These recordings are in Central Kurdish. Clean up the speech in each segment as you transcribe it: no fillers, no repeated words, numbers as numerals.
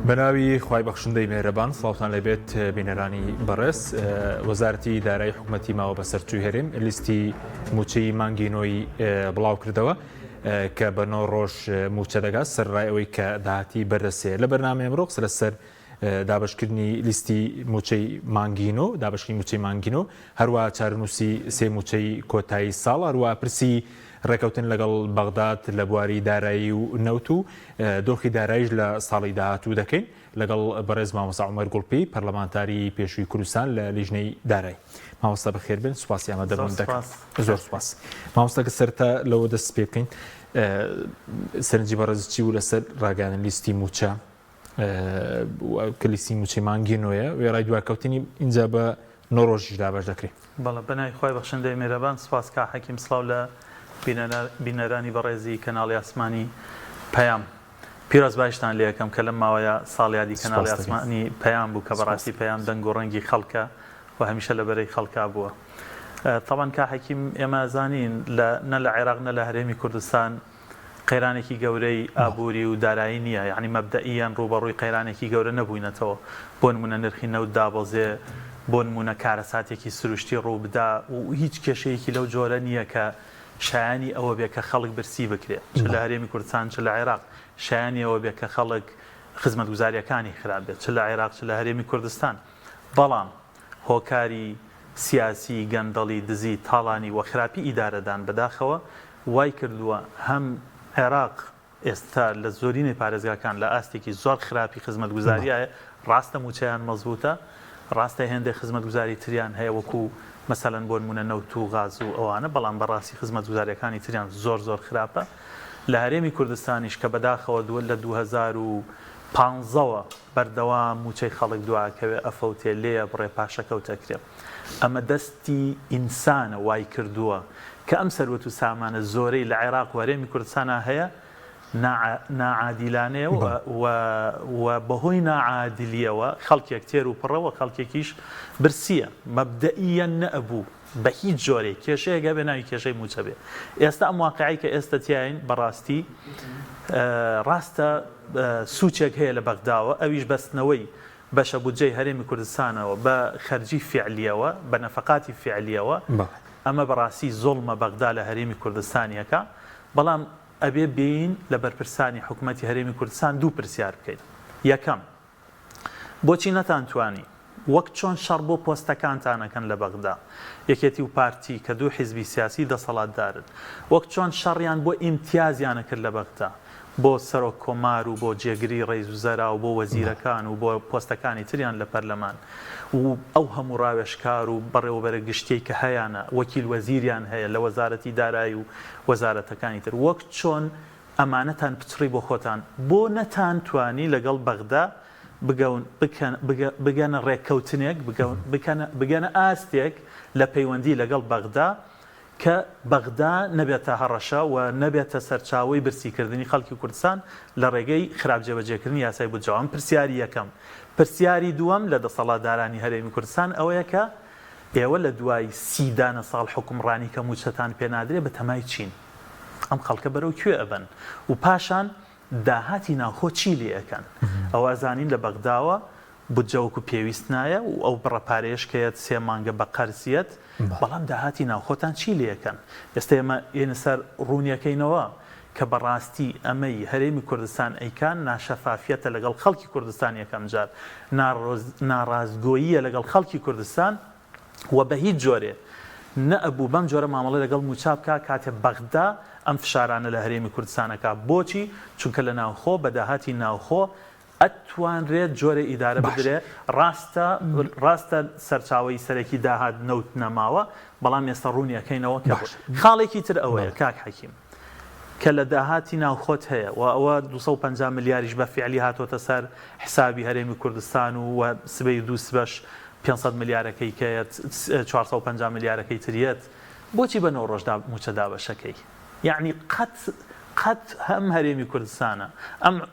بەناوی خوای بەخشندەی مێرەبان سڵاوتان لەبێت بینەرانی بەڕێز وەزارەتی دارایی حکوومەتی ماوە بەسەرچووی هەرێم لیستی موچەی مانگینۆی بڵاو کردەوە کە بە 9 ڕۆژ موچە دەگات سەرڕای ئەوەی کە داهاتی بەردەسێ لە بەرنامە ئەمڕۆ قسە لەسەر دابشکردنی لیستی موچەی مانگینۆ دابشکردنی موچەی مانگینۆ هەروە چارەنووسی سێ موچەی کۆتایی ساڵ هەروە پرسی ڕێکەوتن لەگەڵ بەغداد لە بواری دارایی و نەوت و دۆخی داراییش لە ساڵی داهاتوو دەکەین لەگەڵ بەڕێز مامۆستا عومەر گوڵپی پەرلەمانتاری پێشووی کوردستان لە لیژنەی دارایی. مامۆستا بەخێر بن، سوپاسی ئامادەبوون دەکەم. زۆر سوپاس. مامۆستاکە سەرەتا لەوە دەست پێ بکەین سەرنجی بەڕێز چی و لەسەر ڕاگەیاندنی لیستی موچە کە لیستی موچەی مانگینۆیە وێڕای دوارکەوتنی اینجا بە 9 ڕۆژیش دابش دەکرێت. بەڵێ بەناوی خۆی بەخشندەی مێرەبان سوپاس کا حەکیم سڵاو لە بینەرانی بەڕێزی کەناڵی ئاسمانی پەیام. پیرۆز باشتان لێ یەکەم کە لەم ماوەیە ساڵیادی کەناڵی ئاسمانی پەیام بوو کە بەڕاستی پەیام دەنگ و ڕەنگی خەڵکە و هەمیشە لەبەرەی خەڵکا بووە. تەبەن کا حەکیم ئێمە زانین نە لە عێراق نە لە هەرێمی کوردستان قەیرانێکی گەورەی ئابووری و دارایی نییە، یعنی مەبدەئیان ڕوبەڕووی قەیرانێکی گەورە نەبووینەتەوە. بۆ نمونە نرخی نەوت دابەزێ، بۆ نمونە کارەساتێکی سروشتی ڕوو بدا و هیچ کێشەیەکی لەو جۆرە نییە کە شایانی ئەوە بێ کە خەڵک برسی بکرێت چ لە هەرێمی کوردستان چ لە عێراق، شایانی ئەوە بێ کە خەڵک خزمەتگوزاریەکانی خراپ بێت چ لە عێراق چ لە هەرێمی کوردستان. بەڵام هۆکاری سیاسی گەندەڵی دزی تاڵانی و خراپی ئیدارەدان بەداخەوە وای کردووە هەم عێراق ئێستا لە زۆرینەی پارێزگاکان لە ئاستێکی زۆر خراپی خزمەتگوزاریایە، ڕاستە موچەیان مەزبوطە، ڕاستە هێندێک خزمەتگوزاری تریان هەیە وەکو مەسەلەن بۆ نمونە نەوت و غاز و ئەوانە، بەڵام بەڕاستی خزمەتگوزاریەکانی تریان زۆر خراپە. لە هەرێمی کوردستانیش کە بەداخەوە دووە لە 2015ەوە بەردەوام موچەی خەڵک دواکەوێ ئەفەوتێ لێە بڕێ پاشەکەوتەکرێ. ئەمە دەستی ئینسانە وای کردووە کە ئەم سەروەت و سامانە زۆرەی لە عێراق و هەرێمی کوردستانە هەیە ناعادیلانەیە و بەهۆی ناعادلیەوە خەڵکێک تێر و پڕەوە خەڵکێکیش برسیە مەبدەئیەن نەبوو بە هیچ جۆرێک کێشەیەگە بێ ناوی کێشەی موچە بێ. ئێستا ئەم واقعی کە ئێستا تیاین بەڕاستی ڕاستە سوچێک هەیە لە بەغداوە، ئەویش بەستنەوەی بەشە بودجەی هەرێمی کوردستانەوە بە خەرجی فعلیەوە بە نەفەقاتی فعلیەوە. ئەمە بەڕاستی زۆڵمە بەغدا لە هەرێمی کوردستانیەکە، بەڵام ئەبێ بین لە بەرپرسانی حکوومەتی هەرێمی کوردستان دوو پرسیار بکەین. یەکەم، بۆچی نەتانتوانی وەک چۆن شەڕ بۆ پۆستەکانتانەکەن لە بەغدا، یەکێتی و پارتی کە دوو حیزبی سیاسی دەسەڵاتدارن، وەک چۆن شەڕیان بۆ ئیمتیازیانە کرد لە بەغدا بۆ سەرۆک کۆمار و بۆ جێگری ڕێیز وزەرا و بۆ وەزیرەکان و بۆ پۆستەکانی تریان لە پەرلەمان و ئەو هەموو ڕاوێژکار و بەڕێوەبەرە گشتەی کە هەیەە وەکیل وەزیریان هەیە لە وەزارەتی دارایی و وەزارەتەکانی تر، وەک چۆن ئەمانەتان پچڕی بۆ خۆتان بۆ نەتانتوانی لەگەڵ بەغدا بگەنە ڕێککەوتنێک بگەنە ئاستێک لە پەیوەندی لەگەڵ بەغدا کە بەغدا نەبێتە هەڕەشە و نەبێتە سەرچاوی برسیکردنی خەڵکی کوردستان لە ڕێگەی خراپ جێبەجێکردنی یاسای بودجەوە. پرسیاری یەکەم. پرسیاری دووەم لە دەسەڵاتدارانی هەرێمی کوردستان ئەوەیە کە ئێوە لە دوای 30 ساڵ حکومڕانی کە موچەتان پێنادرێ بە تەمای چین، ئەم خەڵکە بەرەو کوێ ئەبن و پاشان داهاتی ناوخۆ چی لێەکەن. ئەوە زانین لە بەغداوە بودجەوەکو پێویست نایە و ئەو بڕەپارێشکەیەت 3 مانگە بە قەرزیەت، بەڵام داهاتی ناوخۆتان چی لێەکەن. ئێستا ئێمە ئێنە سەر ڕوونیەکەینەوە کە بەڕاستی ئەمەی هەرێمی کوردستان ئەیکان ناشەفافیەتە لەگەڵ خەڵکی کوردستان یەکەم جار، ناڕازگۆییە لەگەڵ خەڵکی کوردستان و بە هیچ جۆرێ نەبوو بەم جۆرە مامەڵە لەگەڵ موچا بکە کاتێ بەغدا ئەم فشارانە لە هەرێمی کوردستانەکە. بۆچی؟ چونکە لە ناوخۆ بە داهاتی ناوخۆ ئەتوانرێت جۆرە ئیدارە بدرێت. ڕاستە سەرچاوی سەرەکی داهات نەوت نەماوە، بەڵام ئێستا ڕوونیەکەینەوە کە خاڵێکی تر ئەوەیە کاک حەکیم کە لە داهاتی ناوخۆت هەیە و ئەوە 250 ملیاریش بە فعلی هاتۆتە سەر حسابی هەرێمی کوردستان و سبەی دوو سبەش 500 ملیارەکەی کەیە 450 ملیارەکەی تریەت، بۆچی بە 9 ڕۆژدا موچە دابەشەکەی؟ یعنی قەت هەم هەرێمی کوردستانە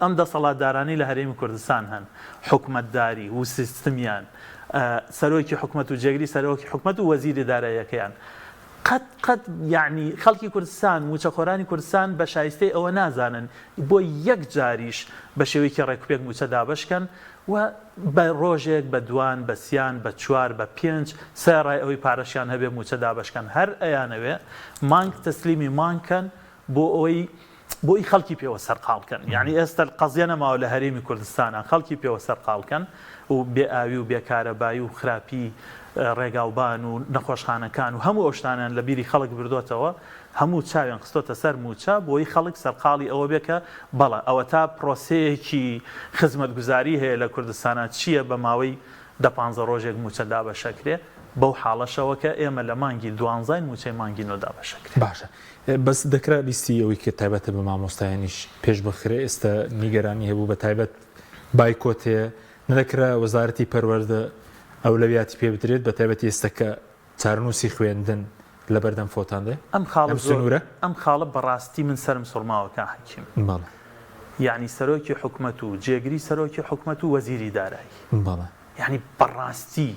ئەم دەسەڵاتدارانی لە هەرێمی کوردستان هەن حکومەتداری و سیستمیان سەرۆکی حکومەت و جێگری سەرۆکی حکومەت و وەزیری داراییەکەیان قەت یعنی خەڵکی کوردستان موچەخۆرانی کوردستان بە شایستەی ئەوە نازانن بۆ یەک جاریش بە شێوەیەکی ڕێکوپێک موچە دابەشکەن و بە ڕۆژێک بە دوان بە سیان بە چوار بە پێنج سەرڕای ئەوەی پارەشیان هەبێ موچە دابەشکەن هەر ئەیانەوێ مانگ تەسلیمی مانکەن بۆی خەڵکی پێوە سەرقاڵکەن یعنی ئێستا قەزیە نەماوە لە هەرێمی کوردستانە خەڵکی پێوە سەرقاڵکەن و بێ ئاوی و بێکارەبایی و خراپی ڕێگاوبان و نەخۆشخانەکان و هەموو ئەو شتانیان لە بیری خەڵک بردوتەوە هەموو چاویان خستۆتە سەر موچە بۆی خەڵک سەرقاڵی ئەوە بێکە بەڵێ ئەوە تا پرۆسەیەکی خزمەتگوزاری هەیە لە کوردستانە چییە بە ماوەی 10-15 ڕۆژێک موچە دابەشەکرێ بەو حاڵەشەوە کە ئێمە لە مانگی 12 موچەی مانگی نۆ دابەشەکرێ باشە بەس دەکرا لیستی ئەوەی کە تایبەتە بە مامۆستایانیش پێش بخرێ ئێستا نیگەرانی هەبوو بە تایبەت بایکۆتێ نەدەکرا وەزارەتی پەروەردە ئەولەویاتی پێ بدرێت بە تایبەتی ئێستا کە چارنووسی خوێندن لە بەردەم فۆتاندێ ئەم خاڵە بەڕاستی من سرم سوڕماوەکە حەکیم یعنی سەرۆکی حکومەت و جێگری سەرۆکی حکومەت و وەزیری دارایی یعنی بەڕاستی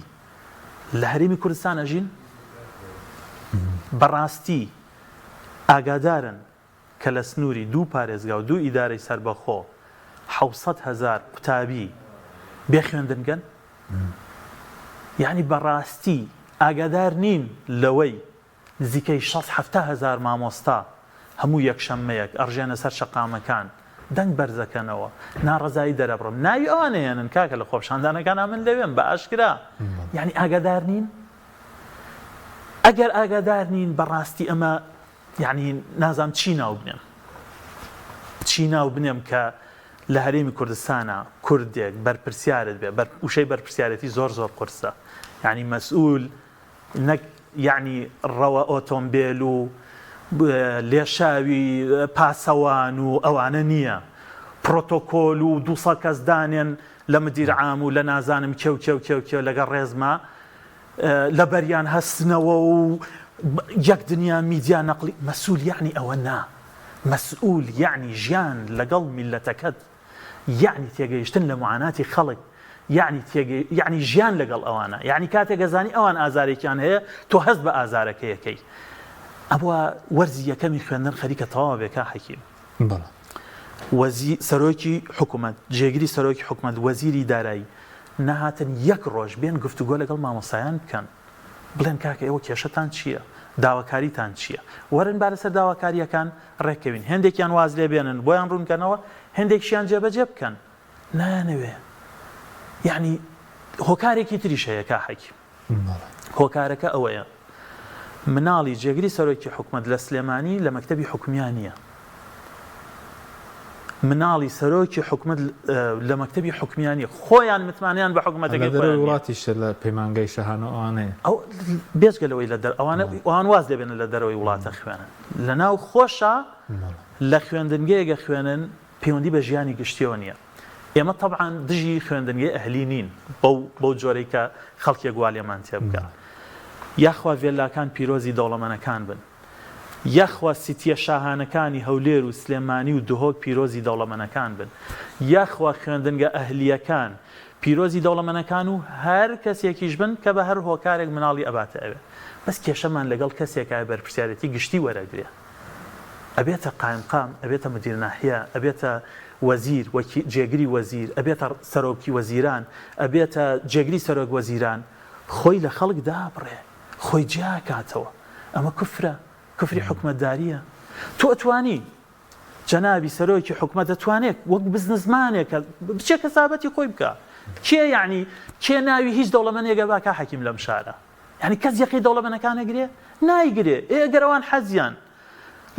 لە هەرێمی کوردستان ئەژین بەڕاستی ئاگادارن کە لە سنووری 2 پارێزگا و 2 ئیدارەی سەربەخۆ 700,000 قوتابی بێ خوێندنگەن یعنی بەڕاستی ئاگادار نین لەوەی نزیکەی 6-7,000 مامۆستا هەموو یەکشەممەیەک ئەڕژێنە سەر شەقامەکان دەنگ بەرزەکەنەوە ناڕزایی دەرەبڕم ناوی ئەوانەیەنن کاکە لە خۆپشاندانەکان من لەوێن بە ئاشکرا یعنی ئاگادار نین ئەگەر ئاگادار نین بەڕاستی ئەمە یعنی نازام چی ناو بنێم کە لە هەرێمی کوردستانە کوردێک بەرپرسیارت بێ وشەی بەرپرسیارەتی زۆر قورسە یعنی مەسئول نەک یعنی ڕەوە ئۆتۆمبیل و لێشاوی پاسەوان و ئەوانە نییە پرۆتۆکۆل و 200 کەس دانێن لە مدیر عام و لە نازانم کێو لەگەڵ ڕێزمە لە بەریان هەستنەوە و یەک دنیا میدیا نەقلی مەسئول یعنی ئەوە نا مەسئول یعنی ژیان لەگەڵ میلەتەکەت یعنی تێگەیشتن لە معاناتی خەڵک یعنی ژیان لەگەڵ ئەوانە یعنی کاتێک گەزانی ئەوان ئازارێکیان هەیە تۆ هەست بە ئازارەکەیەکەی ئەوە وەرزی یەکەمی خوێندن خەریکە تەواو بێکا حەکیم سەرۆکی حکومەت جێگری سەرۆکی حکومەت وەزیری دارایی نەهاتن یەک ڕۆژ بێن گفتوگۆ لەگەڵ مامۆستایان بکەن بڵێن کاکە ئێوە کێشەتان چییە داواکاریتان چییە وەرن بارەسەر داواکاریەکان ڕێکەوین هێندێکیان واز لێ بێنن بۆیان ڕوونکەنەوە هێندێکشیان جێبەجێ بکەن نانەوێ یعنی هۆکارێکی تریش هەیە کا حەکیم هۆکارەکە ئەوەیە مناڵی جێگری سەرۆکی حکومەت لە سلێمانی لە مەکتەبی حکومیانیە مناڵی سەرۆکی حکومەت لە مەکتەبی حکومیانی خۆیان متمانیان بە حکومەتەکەی وڵاتیش لە پەیمانگەی شەهانە ئەوانەیە ئەو بێزگەلەوەی لە ئەوان واز دەبێنن لە دەرەوەی وڵاتە خوێنن لە ناو خۆشە لە خوێندنگەیەگە خوێنن پەیوەندی بە ژیانی گشتیەوە نییە ئێمە طبعاً دژی خوێندنگەی ئەهلی نین بەو جۆرەی کە خەڵکی گوالیەمان تێ بکە یاخوا ڤێلاکان پیرۆزی دەوڵەمەندەکان بن یاخوا سیتیە شاهانەکانی هەولێر و سلێمانی و دهۆک پیرۆزی دەوڵەمەندەکان بن یاخوا خوێندنگە ئەهلیەکان پیرۆزی دەوڵەمەندەکان و هەر کەسێکیش بن کە بە هەر هۆکارێک مناڵی ئەباتە ئەوێ بەس کێشەمان لەگەڵ کەسێکە بەرپرسیارەتی گشتی وەرەگرێ ئەبێتە قایمقام ئەبێتە مدیر ناحیە ئەبێتە وەزیر جێگری وەزیر ئەبێتە سەرۆکی وەزیران ئەبێتە جێگری سەرۆک وەزیران خۆی لە خەڵک دابڕێ خۆی جیاکاتەوە ئەمە کوفری حکومەتداریە تۆ ئەتوانی جەنابی سەرۆکی حکومەت دەتوانێت وەک بزنسمانێکە بچێ کەسابەتی خۆی بکە کێ یعنی کێ ناوی هیچ دەوڵەمەندێکە باکە حەکیم لەم شارە یعنی کەس یەقی دەوڵەمەندەکان ئەگرێ نایگرێ ئەگەرەوان حەزیان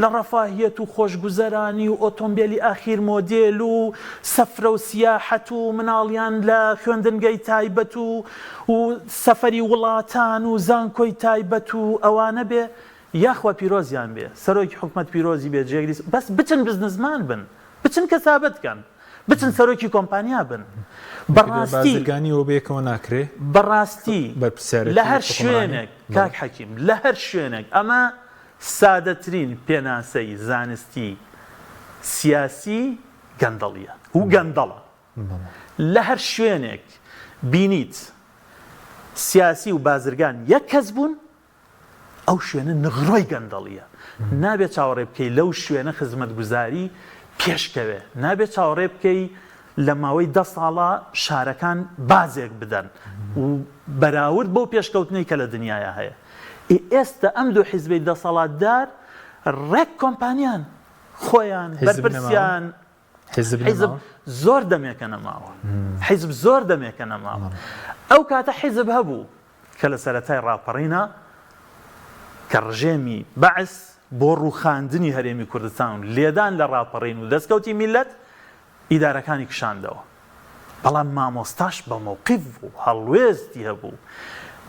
لە ڕەفاهیەت و خۆشگوزەرانی و ئۆتۆمبیلی ئاخیر مۆدێل و سەفرە و سیاحەت و مناڵیان لە خوێندنگەی تایبەت و سەفەری وڵاتان و زانکۆی تایبەت و ئەوانە بێ یاخوا پیرۆزیان بێ سەرۆکی حکومەت پیرۆزی بێ جێگری بەس بچن بزنسمان بن بچن کەسابەتکەن بچن سەرۆکی کۆمپانیا بن بەڕاستی و بێکەوە ناکرێ بەڕاستی لە هەر شوێنێک کاک حەکیم لە هەر شوێنێک ئەمە سادەترین پێناسەی زانستی سیاسی گەندەڵیە و گەندەڵە لە هەر شوێنێک بینیت سیاسی و بازرگان یەک کەس بوون ئەو شوێنە نغڕۆی گەندەڵیە نابێت چاوەڕێ بکەی لەو شوێنە خزمەتگوزاری پێشکەوێ نابێت چاوەڕێ بکەی لە ماوەی 10 ساڵە شارەکان بازێک بدەن و بەراورد بەو پێشکەوتنەی کە لە دنیاە هەیە ئێستا ئەم دوو حیزبەی 10 ساڵاتدار ڕێک کۆمپانیان خۆیان بەرپرسیان حیزب زۆر دەمێکە نەماوە حیزب زۆر دەمێکە نەماوە ئەو کاتە حیزب هەبوو کە لە سەرەتای ڕاپەڕینە کە ڕژێمی بەعس بۆ ڕووخاندنی هەرێمی کوردستان لێدان لە ڕاپەڕین و دەستکەوتی میلەت ئیدارەکانی کشاندەوە بەڵام مامۆستاش بە مووقیف بوو هەڵوێستی هەبوو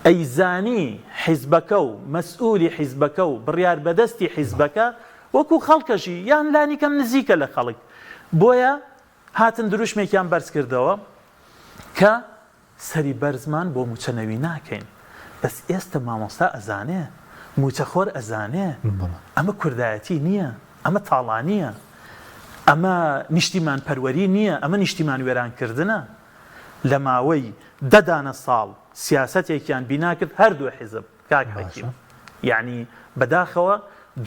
ئەیزانی حیزبەکە و مەسئولی حیزبەکە و بڕیار بەدەستی حیزبەکە وەکو خەڵکەشی یان لانی کەم نزیکە لە خەڵک بۆیە هاتن دروشمێکیان بەرز کردەوە کە سەری بەرزمان بۆ موچەنەوی ناکەین بەس ئێستا مامۆستا ئەزانێ موچەخۆر ئەزانێ ئەمە کوردایەتی نییە ئەمە تاڵانیە ئەمە نیشتیمان پەروەری نییە ئەمە نیشتیمان وێرانکردنە لە ماوەی 10 ساڵ سیاسەتێکیان بینا کرد هەردوو حیزب کاک حەکیم یعنی بەداخەوە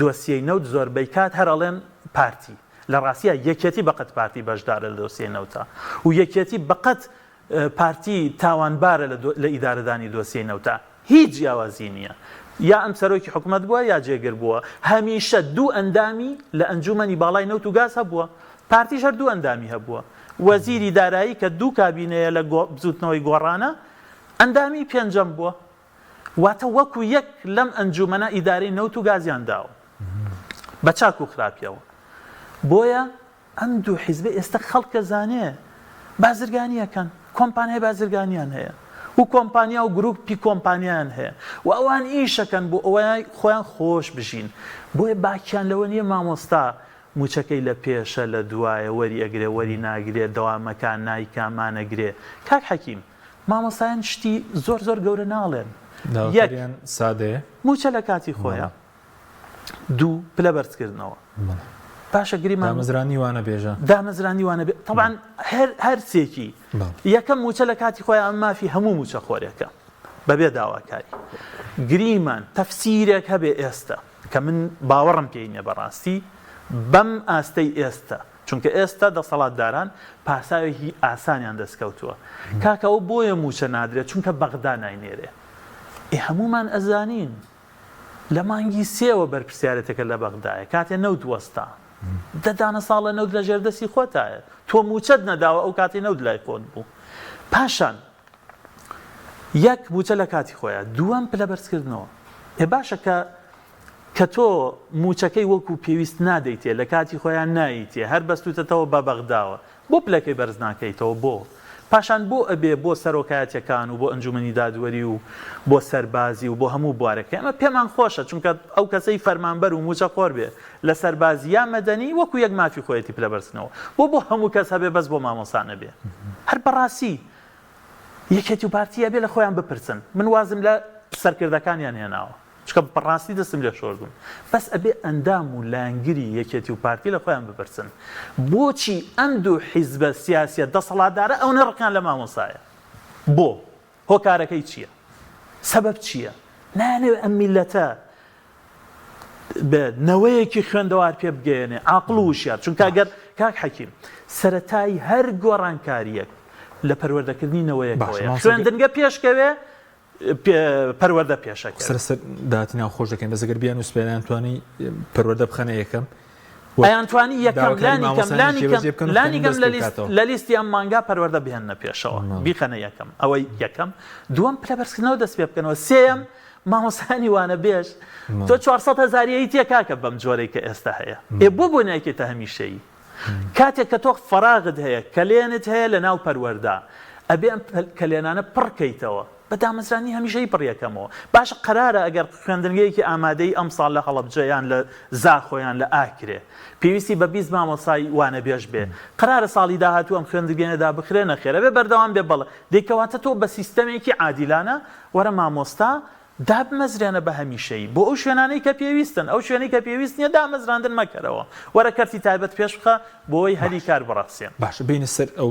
دۆسیەی نەوت زۆربەی کات هەرەڵێن پارتی لە ڕاستیە یەکێتی بەقەت پارتی بەشدارە لە دۆسیە نەوتە و یەکێتی بەقەت پارتی تاوانبارە لە ئیدارەدانی دۆسیەی نەوتە هیچ جیاوازی نییە یا ئەم سەرۆکی حکومەت بووە یا جێگر بووە هەمیشە دوو ئەندامی لە ئەنجومەنی باڵای نەوت و گاز هەبووە پارتیش هەر دوو ئەندامی هەبووە وەزیری دارایی کە دوو کابینەیە لە بزوتنەوەی گۆڕانە ئەندامی پێنجەم بووە واتە وەکو یەک لەم ئەنجومەنە ئیدارەی نەوت و گازیان داوە بە چاک و خراپیەوە بۆیە ئەم دوو حیزبە ئێستا خەڵکە زانێ بازرگانیەکەن کۆمپانیای بازرگانیان هەیە و کۆمپانیا و گروپی کۆمپانیان هەیە و ئەوان ئیشەکەن بۆ ئەوەی خۆیان خۆش بژین بۆیە باکیان لەوە نییە مامۆستا موچەکەی لە پێشە لە دوایە وەری ئەگرێ وەری ناگرێت دەوامەکان نایکامانەگرێ کاک حەکیم مامۆستایان شتی زۆر زۆر گەورە ناڵێن داوەتەریان سادەیە موچە لە کاتی خۆیان دوو پلە بەرزکردنەوە باشە گریمان دامەزرانی وانە بێژە دامەزرانی وانە بێ طبعا هەر سێکی یەکەم موچە لە کاتی خۆیان ئەم مافی هەموو موچە خۆرێکە بەبێ داواکاری گریمان تەفسیرێک هەبێ ئێستا کە من باوەڕم پێی نییە بەڕاستی بەم ئاستەی ئێستا چونکە ئێستا دەسەڵاتداران پاساوێکی ئاسانیان دەستکەوتووە کاکەوە بۆیە موچە نادرێت چونکە بەغدا ناینێرێ هەمومان ئەزانین لە مانگی سێوە بەرپرسیارەتەکە لە بەغدایە کاتێ نەوت وەستا 10 ساڵە نەوت لە ژێردەستی خۆتایە تۆ موچەت نەداوە ئەو کاتی نەوت لای خۆت بوو پاشان یەک موچە لە کاتی خۆیان دووەم پلە بەرزکردنەوە باشە کە تۆ موچەکەی وەکو پێویست نادەیتێ لە کاتی خۆیان ناییتێ هەر بەستوتەتەوە بە بەغداوە بۆ پلەکەی بەرز ناکەیتەوە بۆ پاشان بۆ ئەبێ بۆ سەرۆکایەتەکان و بۆ ئەنجومەنی دادوەری و بۆ سەربازی و بۆ هەموو بوارەکە ئەمە پێمان خۆشە چونکە ئەو کەسەی فەرمانبەر و موچە خۆر بێ لە سەربازی یا مەدەنی وەکو یەک مافی خۆیەتی پلەبەرسنەوە بۆ هەموو کەس هەبێ بەس بۆ مامۆسانە بێ هەر بەڕاستی یەکێتی و پارتیە بێ لە خۆیان بپرسن من وازم لە سەرکردەکانیان هێناوە چکە بەڕاستی دەستم لێ شۆردوم بەس ئەبێ ئەندام و لایەنگری یەکێتی و پارتی لە خۆیان بپرسن بۆچی ئەم دوو حیزبە سیاسیە دەسەڵاتدارە ئەو نەڕەکان لە مامۆسایە بۆ هۆکارەکەی چییە سەبەب چییە نانەوێت ئەم میلەتە بە نەوەیەکی خوێندەوار پێ بگەێنێ عاقڵ و وشیار چونکە ئەگەر کاک حەکیم سەرەتای هەر گۆڕانکاریەک لە پەروەردەکردنی نەوەیەکەوەیە خوێندنگە پێشکەوێ پەروەردە پێشەکە سەر داهاتی ناوخۆش دەکەین بەزەگەر بیان و سپێنیان توانی پەروەردە بخەنە یەکەم ئەیانتوانی یەکەم لانیکەم لە لیستی ئەم مانگا پەروەردە بهێنە پێشەوە بیخەنە یەکەم ئەوەی یەکەم دووەم پلەبەرزکردنەوە دەست پێ بکەنەوە سێم مامۆسانی وانە بێژ تۆ 400,000 تێ کاکە بەم جۆرەی کە ئێستا هەیە بۆ بۆ نایکێتە هەمیشەیی کاتێک کە تۆ فەراغت هەیە کەلێنت هەیە لە ناو پەروەردە ئەبێ ئەم کەلێنانە پڕکەیتەوە بە دامەزرانی هەمیشەی پڕیەکەمەوە باشە قەرارە ئەگەر خوێندنگەیەکی ئامادەی ئەم ساڵ لە هەڵەبجەیان لە زاخۆیان لە ئاکرێ پێویستی بە 20 مامۆسای وانە بێژ بێ قەرارە ساڵی داهاتوو ئەم خوێندنگەیەدا بخرێنە خێرە بێ بەردەوام بێ بەڵێ دەیکەواتە تۆ بە سیستەمێکی عادیلانە وەرە مامۆستا دابمەزرێنە بە هەمیشەی بۆ ئەو شوێنانەی کە پێویستن ئەو شوێنەی کە پێویست نییە دامەزراندن مەکەرەوە وەرە کەرتی تایبەت پێش بخە بۆی هەلی کار بڕاستێن باشە بینە سەر ئەو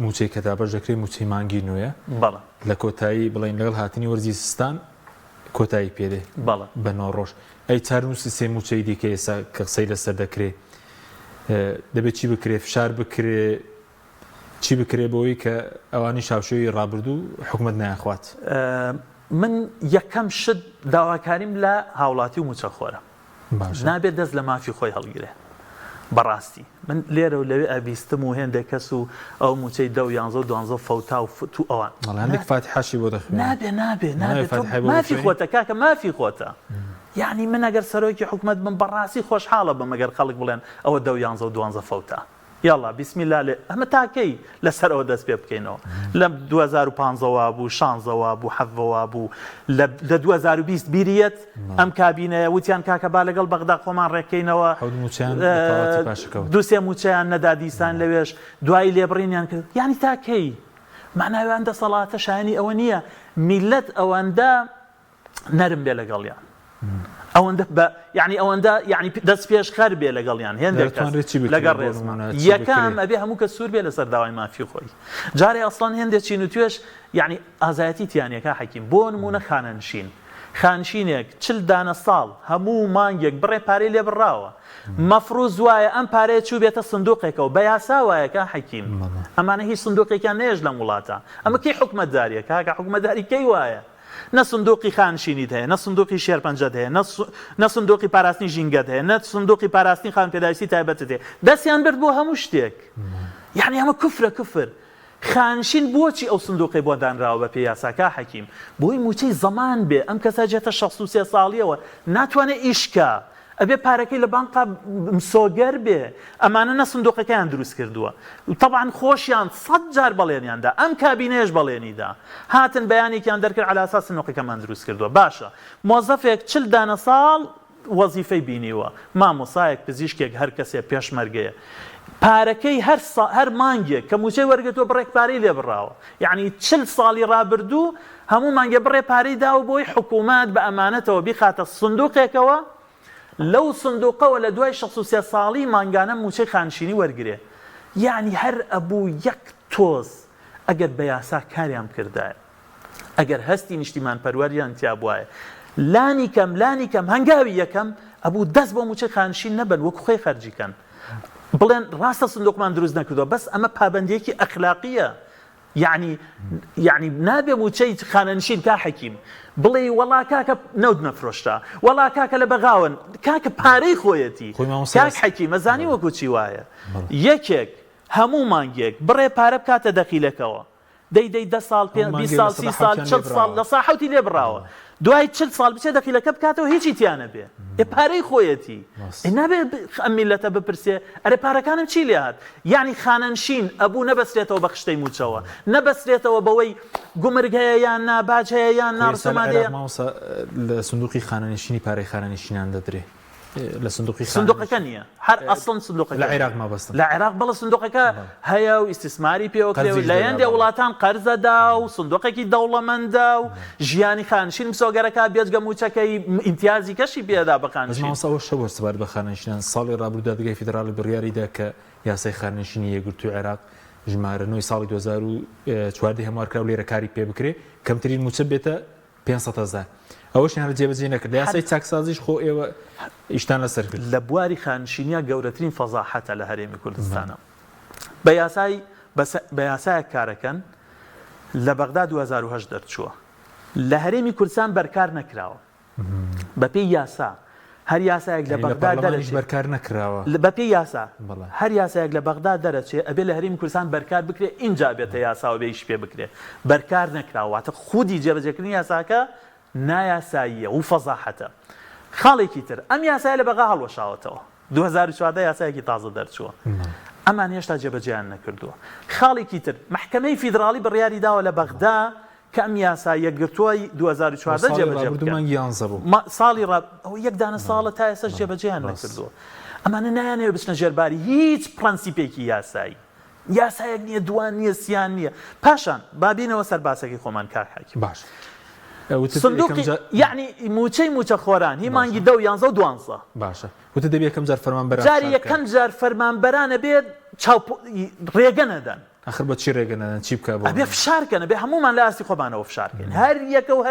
موچەی کەدا بەش دەکرێت موچەی مانگی نوێە بەڵێ لە کۆتایی بڵین لەگەڵ هاتنی وەرزی سیستان کۆتایی پێدێ بەڵێ بە ناڕۆژ ئەی چارنووسی سێ موچەی دیکە ئێستا کە قسەی لەسەر دەکرێ دەبێت چی بکرێ فشار بکرێ چی بکرێ بەوەی کە ئەوانی شاوشێوی ڕابردوو حکومت نایخوات من یەکەم شت داواکاریم لە هاوڵاتی و موچەخۆرە نابێت دەست لە مافی خۆی هەڵگرێ بەڕاستی من لێرە و لەوێ ئەبیستم و هێندێک کەس و ئەو موچەی 11 فەوتا و تو ئەوان هەندێک فاتحاشی بۆ دەخوێن نابێ مافی خۆتە کاکە مافی خۆتە یعنی من ئەگەر سەرۆکی حکومت من بەڕاستی خۆشحاڵە بم ئەگەر خەڵک بڵێن ئەوە 12 فەوتا یاڵا بیسمیلا لێ ئەمە تاکەی لەسەرەوە دەست پێ بکەینەوە لە 2015 بوو 16 بوو 7 بوو لە 2020 بیریەت ئەم کابینەیە وتیان کاکە با لەگەڵ بەغدا خۆمان ڕێکەینەوە دووسێ موچیان نەدا دیسان لەوێش دوای لێبڕینیان کرد یعنی تاکەی معناویان دەسەڵاتە شایانی ئەوە نییە میلەت ئەوەندە نەرم بێ لەگەڵیان ئەوەندە یعنی ئەوەندە یعنی دەست پێش خەر بێ لەگەڵیان هێندێک لەگەڵ ڕێزمان یەکەم ئەبێ هەموو کە سوور بێ لەسەر داوای مافی خۆی جارێ ئەسڵان هێندێک چین و توێش یعنی ئازایەتی تیانەکە حەکیم بۆ نمونە خانەنشین خانشینێک 40 دانە ساڵ هەموو مانگێک بڕێ پارەی لێ بڕاوە مەفروض وایە ئەم پارەیە چوو بێتە سندوقێکەوە بە یاسا وایەکە حەکیم ئەمانە هیچ سندوقێکیان نێژ لەم وڵاتە ئەمە کەی حکومەتداریە کاکە حکومەتداری کەی وایە نە سندوقی خانشینیت هەیە نە سندوقی شێرپەنجەت هەیە نە سندوقی پاراستنی ژینگەت هەیە نە سندوقی پاراستنی خانپێداویستی تایبەتت هەیە دەستیان برد بۆ هەموو شتێک یعنی ئەمە کوفر خانشین بۆچی ئەو سندوقی بۆ دانراوە بە پێی یاساکە حەکیم بۆی موچەی زەمان بێ ئەم کەسە جێتە 63 ساڵیەوە ناتوانێت ئیشکە ئەبێ پارەکەی لە بانقا مسۆگەر بێ ئەمانە نە سندوقەکەیان دروست کردووە طبعاً خۆشیان 100 جار بەڵێنیاندا ئەم کابینەیەش بەڵێنیدا هاتن بەیانێکیان دەرکرد على ئاساس سندوقەکەمان دروست کردووە باشە مۆزەفێک 40 دانە ساڵ وەزیفەی بینیوە مامۆسایەک پزیشکێک هەر کەسێ پێشمەرگەیە پارەکەی هەر مانگێک کە موچەی وەرگێتەوە بڕێک پارەی لێ بڕاوە یعنی 40 ساڵی ڕابردوو هەموو مانگێ بڕێ پارەی داوە بۆی حکوومەت بە ئەمانەتەوە بیخاتە سندوقێکەوە لەو سندوقەوە لە دوای 63 ساڵی مانگانە موچەی خانشینی وەرگێ یعنی هەر ئەبوو یەک تۆز ئەگەر بە یاسا کاریان کردایە ئەگەر هەستی نیشتیمان پەروەریان تیا بواە لانی کەم هەنگاوی یەکەم ئەبوو دەست بۆ موچەی خانشین نەبن وەکو خۆی خەرجیکەن بڵێن ڕاستە سندوقمان دروست نەکردووە بەس ئەمە پابەندیەکی ئەخلاقیە یعنی نابێ موچەی خانەنشین کا حەکیم بڵێ وەڵا کاکە نەود نەفرۆشتا وەڵا کاکە لە بەغاون کاکە پارەی خۆیەتی کاک حەکیم مەزانی وەکو چی وایە یەکێک هەموو مانگێک بڕێ پارە بکاتە دەخیلەکەوە دەی 10 ساڵ 20 ساڵ 30 ساڵ 40 ساڵ لە ساحەوتی لێ بڕاوە دوای 40 ساڵ بچێ دەخیلەکە بکاتەوە هیچی تیانە بێ پارەی خۆیەتی نابێت ئەم میلەتە بپرسێ ئەرێ پارەکانم چی لێ هات یعنی خانەنشین ئەبوو نەبەسترێتەوە بە خشتەی موچەوە نەبەسترێتەوە بەوەی گومرگ هەیە یان ناباج هەیە یان ناڕسەمادەیە لە سندوقی خانەنشینی پارەی خانەنشینان دەدرێ لە سندوقەکە نییە هەر ئەسڵن سندوقەکە لە عێراق مابەستن لە عێراق بەڵە سندوقەکە هەیە و ئیسtismاری پێوەکرێەوە لە هێندێ وڵاتان قەرزەدا و سندوقێکی دەوڵەمەندە و ژیانی خانشین مسۆگەرەکە بێجگە موچەکەی ئیمتیازی کەشی پێدا بە خانشین ماسەوە شەوە سەبار بە خانشینان ساڵی ڕابردوودا دەگەی فیدراڵی بڕیاریدا کە یاسای خانشینی یەکگرتووی عێراق ژمارە 9 ساڵی 2014 هەموارکرا و لێرە کاری پێ بکرێ کەمترین موچە بێتە 500,000 ئەوەشیان جێبەجێ نەکرد لە یاسای چاکسازیش خۆ ئێوە ئیشتان لەسەر کرد لە بواری خانشینیا گەورەترین فەزاحەتە لە هەرێمی کوردستانە بە یاسایەک کارەکەن لە بەغدا 2008 دەرچووە لە هەرێمی کوردستان بەرکار نەکراوە بەپێی یاسا هەر یاسایەک لە بەغدا دەرەچێت بەرکار نەکراوە بەپێی یاسا هەر یاسایەک لە بەغدا دەرەچێت ئەبێ لە هەرێمی کوردستان بەرکار بکرێت اینجا بێتە یاساوە بێ ئیش پێ بکرێت بەرکار نەکراوەتە خودی جێبەجێکردنی یاساکە نایاساییە و فەزاحەتە خاڵێکی تر ئەم یاسای لە بەغا هەڵوەشاوەتەوە 2014 یاسایەکی تازە دەرچووە ئەمان هێشتا جێبەجێیان نەکردووە خاڵێکی تر محکەمەی فیدراڵی بڕیاری داوە لە بەغدا کە ئەم یاسای یەکگرتووەی 2014 جێبەجێ ساڵی ئەو یەک دانە ساڵە تا ئێستا جێبەجێیان نەکردووە ئەمانە نایانەوە بچنە ژێرباری هیچ پرەنسیپێکی یاسایی یاسایەک نییە دوان نییە سیان نییە پاشان بابینەوە سەر باسەکەی خۆمان کار حاکیم باش سندوقی یعنی موچەی خۆران هی مانگی 10 و 12 باشە وتە دەبێت یەکەم جار فەرمانبەران جاری یەکەم جار فەرمانبەرانە بێت ڕێگە نەدەن آخر بە چی ڕێگەنەدەن چی بکە بۆ ئەبێ فشارکەن ئەبێ هەمومان لە ئاستی خۆمانەوە فشارکەین هەر یەکە و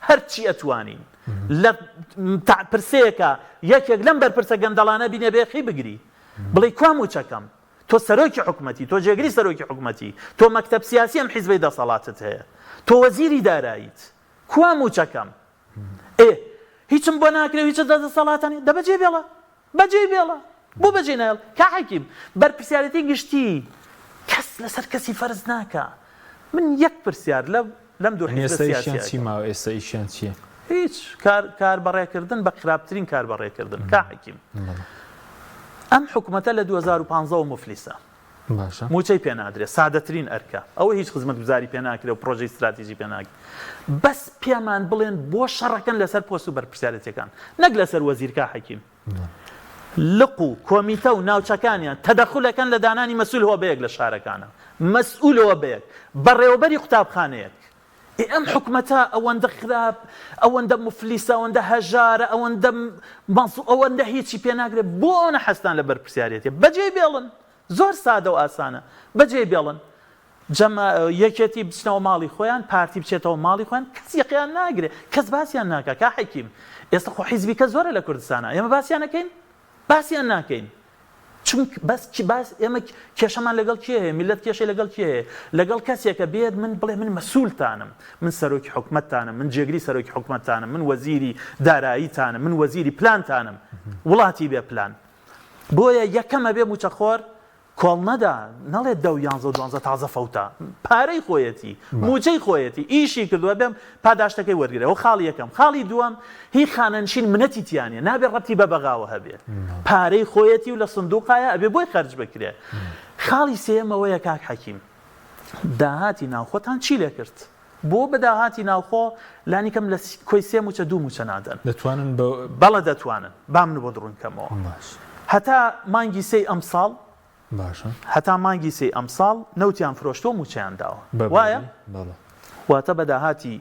هەرچی ئەتوانین لە پرسەیەکە یەکێک لەم بەرپرسە گەندەڵانە بینێ بێخی بگری بڵێ کوام و چەکەم تۆ سەرۆکی حکومەتی تۆ جێگری سەرۆکی حکومەتی تۆ مەکتەب سیاسی ئەم حیزبەی دەسەڵاتت هەیە تۆ وەزیری داراییت کوام و چەکەم هیچم بۆ ناکرێ هیچ دەسەڵاتانی دەبەجێ بێڵە بەجێ بێڵە بۆ بەجێ نایڵ کا حەکیم بەرپرسیارەتی گشتی کەس لەسەر کەسی فەرز ناکە من یەک پرسیار لەم دوو حیزبە سیاسییان چی ماوە ئێستا ئیشیان چییە هیچ کار بەڕێکردن بە خراپترین کار بەڕێکردن کا حەکیم ئەم حکوومەتە لە 2015 مفلیسە باشە موچەی پێ نادرێت سادەترین ئەرکە ئەوە هیچ خزمەت گوزاری پێ ناکرێت و پرۆژەی استراتیژی پێ ناکرێت بەس پێمان بڵێن بۆ شەڕەکەن لەسەر پۆست و بەرپرسیارەتەکان نەک لەسەر وەزیرکە حەکیم لق و کۆمیتە و ناوچەکانیان تەدەخولەکەن لە دانانی مەسئول هۆبەیەک لە شارەکانە مەسئول هۆبەیەک بەڕێوەبەری قوتابخانەیەک ئەم حکومەتە ئەوەندە خراپ ئەوەندە مفلیسە ئەوەندە هەژارە ئەوەندە هیچی پێ ناگرێت بۆ ئەوە حەستان لە بەرپرسیارەتی بەجێ بێڵن زۆر سادە و ئاسانە بەجێ بێڵن یەکێتی بچنەوە ماڵی خۆیان پارتی بچێتەوە ماڵی خۆیان کەس یەقیان ناگرێت کەس باسییان ناکە کا حەکیم ئێستا خۆ حیزبیکە زۆرە لە کوردستانە ئێمە باسییانەکەین باسییان ناکەین چونکە باس ئێمە کێشەمان لەگەڵ کێ هەیە میلەت کێشەی لەگەڵ کێ هەیە لەگەڵ کەسێکە بێت من بڵێ من مەسئولتانم من سەرۆکی حکومەتتانم من جێگری سەرۆکی حکومەتتانم من وەزیری داراییتانم من وەزیری پلانتانم وڵاتی بێ پلان بۆیە یەکەمە بێ موچەخۆر کۆڵ نەدا نەڵێت 11 تازە فەوتە پارەی خۆیەتی موچەی خۆیەتی ئیشی کردووە بێم پاداشتەکەی وەرگرەوە خاڵی یەکەم خاڵی دووەم هی خانەنشین منەتی تیانە نابێت ڕەتی بە بەغاوە هەبێت پارەی خۆیەتی و لە سندوقایە ئەبێ بۆی خەرج بکرێ خاڵی سێمەوەیە کاک حەکیم داهاتی ناوخۆتان چی لێ کرد بۆ بە داهاتی ناوخۆ لانی کەم لە کۆی سێ موچە دوو موچە نادەن دەتوانن بەڵە دەتوانن با من بۆ دڕونکەمەوە هەتا مانگی سێی ئەم ساڵ باشە هەتا مانگی سێ ئەم ساڵ نەوتیان فرۆشتۆ موچیان داوە وایە واتە بە داهاتی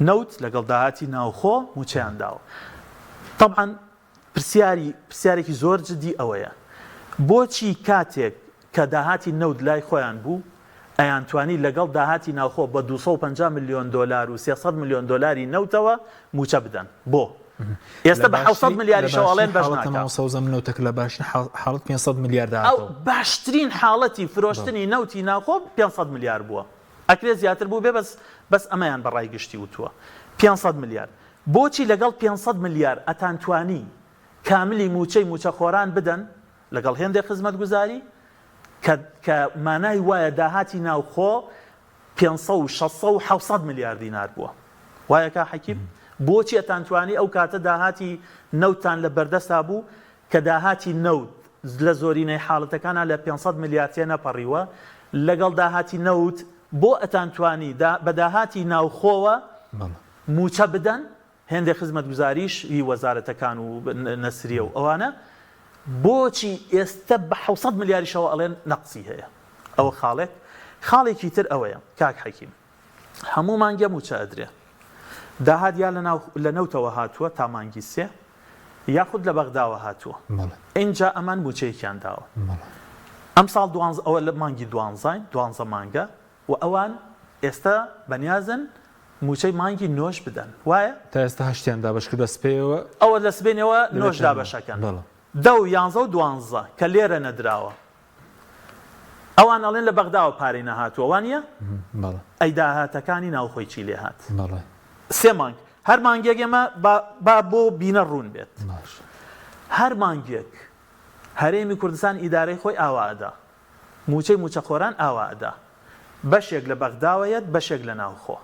نەوت لەگەڵ داهاتی ناوخۆ موچیان داوە طبعاً پرسیارێکی زۆر جدی ئەوەیە بۆچی کاتێک کە داهاتی نەوت لای خۆیان بوو ئەیانتوانی لەگەڵ داهاتی ناوخۆ بە 250 میلیۆن دلار و 300 میلیۆن دلاری نەوتەوە موچە بدەن بۆ ئێستا بە 600 میلیاری شەواڵێن بەشناکە لە باشترین حاڵەت 500 میلیارد ئەو باشترین حاڵەتی فرۆشتنی نەوتی ناوخۆ 500 میلیارد بووە ئەکرێ زیاتر بوو بێ بەس ئەمەیان بەڕای گشتی وتووە 500 میلیارد بۆچی لەگەڵ 500 میلیارد ئەتانتوانی کاملی موچە خۆران بدەن لەگەڵ هێندێک خزمەت گوزاری کە مانای وایە داهاتی ناوخۆ 500 و 600 و 700 میلیارد دینار بووە وایە کا حەکیم بۆچی ئەتانتوانی ئەو کاتە داهاتی نەوتان لە بەردەستا بوو کە داهاتی نەوت لە زۆرینەی حاڵەتەکانە لە 500 میلیاردیە نەپەڕیوە لەگەڵ داهاتی نەوت بۆ ئەتانتوانی بە داهاتی ناوخۆوە موچە بدەن هێندێک خزمەت گوزاریش هی وەزارەتەکان و نەسریە و ئەوانە بۆچی ئێستا بە 600 میلیاریشەوە ئەڵێن نەقسی هەیە ئەوە خاڵێکی تر ئەوەیە کاک حەکیم هەموو مانگە موچە ئەدرێ داهات یا لە نەوتەوە هاتووە تا مانگی سێ یاخود لە بەغداوە هاتووە اینجا ئەمان موچەیەکیان داوە ئەم ساڵ ئەوە لە مانگی 12 مانگە و ئەوان ئێستا بەنیازن موچەی مانگی نۆش بدەن وایە تا ئێستا هەشتیان دابەش کرد سپێەوە ئەوە لە سبێنەوە نۆش دابەشەکەن 11 و 12 کە لێرە نەدراوە ئەوان ئەڵێن لە بەغداوە پارەی نەهاتووە وانە ئەی داهاتەکانی ناوخۆی چی لێ هات سێ مانگ هەر مانگێک ئێمە با بۆ بینە ڕوون بێت هەر مانگێک هەرێمی کوردستان ئیدارەی خۆی ئاوادا موچەی موچەخۆران ئاوادا بەشێک لە بەغداوەیەت بەشێک لە ناوخۆ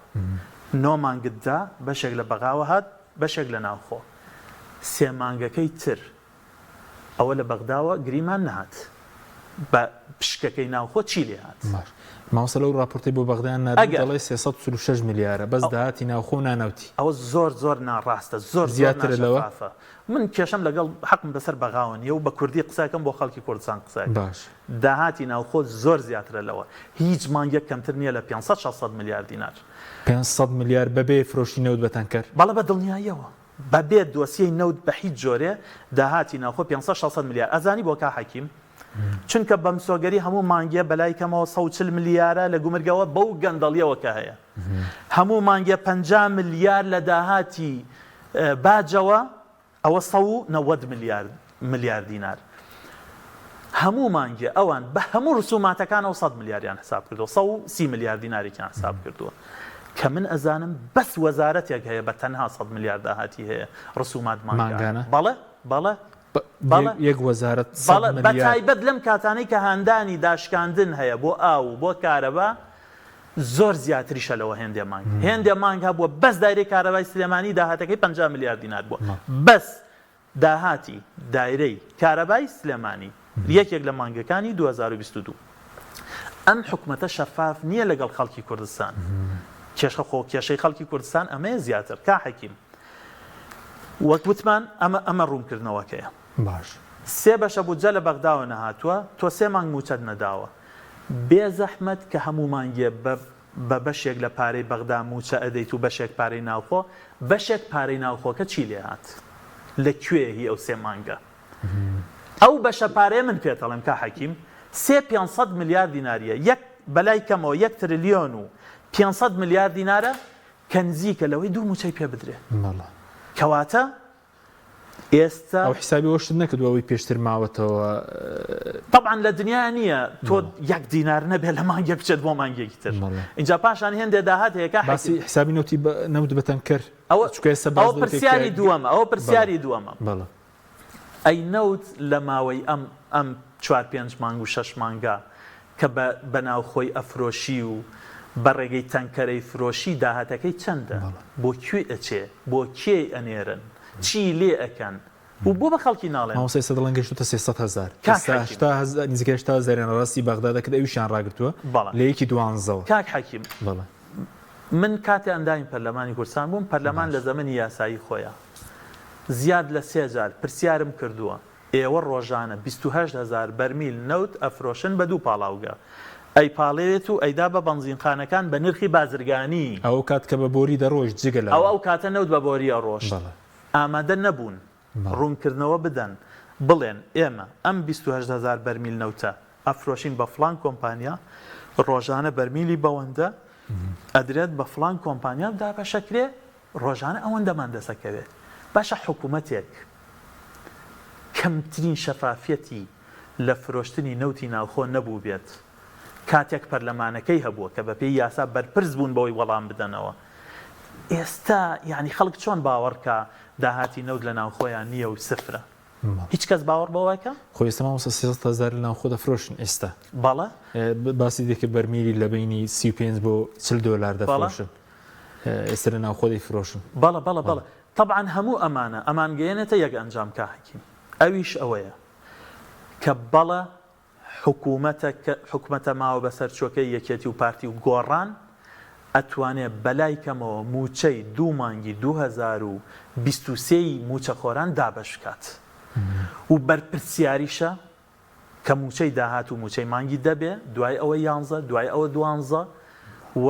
نۆ مانگتدا بەشێک لە بەغاوە هات بەشێک لە ناوخۆ سێ مانگەکەی تر ئەوە لە بەغداوە گریمان نهات بە پشکەکەی ناوخۆ چی لێ هات ماوەسە لەو راپۆرتی بۆ بەغدایان دەڵێ 336 میلیارە بەس داهاتی ناوخۆ و نانەوتی ئەوە زۆر ناڕاستە زۆر زیاتر لەوە من کێشەم لەگەڵ حەقم بەسەر بەغاوە نیە و بە کوردی قساکەم بۆ خەڵکی کوردستان قساک باش داهاتی ناوخۆ زۆر زیاترە لەوە هیچ مانگێک کەمتر نییە لە 500 میلیارد دینار 500 میلیارد بەبێ فرۆشی نەوت بەتان کرد بەڵە بە دڵنیاییەوە بەبێت دۆسیەی نەوت بە هیچ جۆرێ داهاتی ناوخۆ 500 میلیارد ئەزانی بۆ کا حەکیم چونکە بەم سۆگەری هەموو مانگێ بەلای کەمەوە 140 ملیارە لە گومرگەوە بەو گەندەڵیەوە کە هەیە هەموو مانگێ 50 ملیار لە داهاتی باجەوە ئەوە 190 ملیار دینار هەموو مانگێ ئەوان بە هەموو ڕسوماتەکانەوە 100 ملیاریان حساب کردووە 130 ملیار دیناریان حساب کردووە کە من ئەزانم بەس وەزارەتێک هەیە بە تەنها 100 ملیار داهاتی هەیە ڕسومات مانگانە بەڵێ یەک وەزارەت بە تایبەت لەم کاتانەی کە هاندانی داشکاندن هەیە بۆ ئاو و بۆ کارەبا زۆر زیاتریشە لەوە هێندێ مانگ هەبووە بەس دایرەی کارەبای سلێمانی داهاتەکەی 50 ملیار دینار بووە بەس داهاتی دایرەی کارەبای سلێمانی یەکێک لە مانگەکانی 2022 ئەم حکومەتە شەفاف نییە لەگەڵ خەڵکی کوردستان کێشەی خەڵکی کوردستان ئەمەیە زیاتر کا حەکیم وەک وتمان ئەمە ڕوونکردنەوەکەیە باش سێ بەشە بودجە لە بەغداوە نەهاتووە تۆ سێ مانگ موچەت نەداوە بێ زەحمەت کە هەموو مانگێ بە بەشێک لە پارەی بەغدا موچە ئەدەیت و بەشێک پارەی ناوخۆ بەشێک پارەی ناوخۆکە چی لێ هات لەکوێ هی ئەو سێ مانگە ئەو بەشە پارەیە من پێتەڵم کا حەکیم 500 ملیار دیناریە یەک بەلای کەمەوە 1 تریلیۆن و 500 ملیار دینارە کە نزیکە لەوەی دوو موچەی پێ بدرێ کەواتە ئێستا ئەو حسابی وەشت نەکردو ئەوەی پێشتر ماوەتەوە طبعا لە دنیا نییە تۆ 1 دینار نەبێت لە مانگێک بچێت بۆ مانگێکی تر اینجا پاشان هێندێ داهات هەیە کە باسی حسابی نەوتی نەوت بەتەن کرد ئەوە پرسیاری دووەمە ئەوە پرسیاری دووەمە بەڵێ ئەی نەوت لە ماوەی ئەم 4-5 مانگ و 6 مانگا کە بە ناوخۆی ئەفرۆشی و بەڕێگەی تەنکەرەی فرۆشی داهاتەکەی چەندە بۆ کوێ ئەچێ بۆ کێ ئەنێرن چی لێ ئەەکەن و بۆ بە خەڵکی ناڵێن ماوەسەی سەدەڵەن گەشتوتە 300,000 نزیکەی 80,000 ڕاستی بەغدا دەکرد ئەویشیان ڕاگرتووە لە یەکی 12 کاک حەکیم من کاتێ ئەندامی پەرلەمانی کوردستان بووم پەرلەمان لە زەمەنی یاسایی خۆیان زیاد لە 3 جار پرسیارم کردووە ئێوە ڕۆژانە 28,000 بەرمیل نەوت ئەفرۆشن بە 2 پاڵاوگە ئەی پاڵێت و ئەیدا بە بەنزینخانەکان بە نرخی بازرگانی ئەو کات کە بە بۆری دەڕۆژ جگە لە ئەو کاتە نەوت بە بۆریە ڕۆژ ئامادە نەبوون ڕوونکردنەوە بدەن بڵێن ئێمە ئەم 28,000 بەرمیل نەوتە ئەفرۆشین بە فلان کۆمپانیا ڕۆژانە بەرمیلی بەوەندە ئەدرێت بە فلان کۆمپانیا دابەشەکرێ ڕۆژانە ئەوەندەمان دەسەکەوێت باشە حکوومەتێک کەمترین شەفافەتی لە فرۆشتنی نەوتی ناوخۆ نەبوو بێت کاتێک پەرلەمانەکەی هەبووە کە بە پێی یاسا بەرپرس بوون بەوەی وەڵام بدەنەوە ئێستا یعنی خەڵک چۆن باوەڕکە داهاتی نەوت لە ناوخۆیان نییە و سفرە هیچ کەس باوەڕ بەوەکە خۆی ئێستا ماوەسە 300,000 لە ناوخۆ دەفرۆشن ئێستا بەڵێ باسی دێکرد بەرمیلی لە بینی 35 بۆ 40 دۆلار دەفرۆشن ئێستا لە ناوخۆ دەیفرۆشن بەڵێ طبعا هەموو ئەمان گەیەنێتە یەک ئەنجام کا حەکیم ئەویش ئەوەیە کە بەڵە حکوومەتە ماوە بەسەر چۆکەی یەکێتی و پارتی و گۆڕان ئەتوانێت بەلای کەمەوە موچەی 2 مانگی 2023 موچەخۆران دابەش بکات و بەرپرسیاریشە کە موچەی داهات و موچەی مانگی دەبێ دوای ئەوە 11 دوای ئەوە 12 و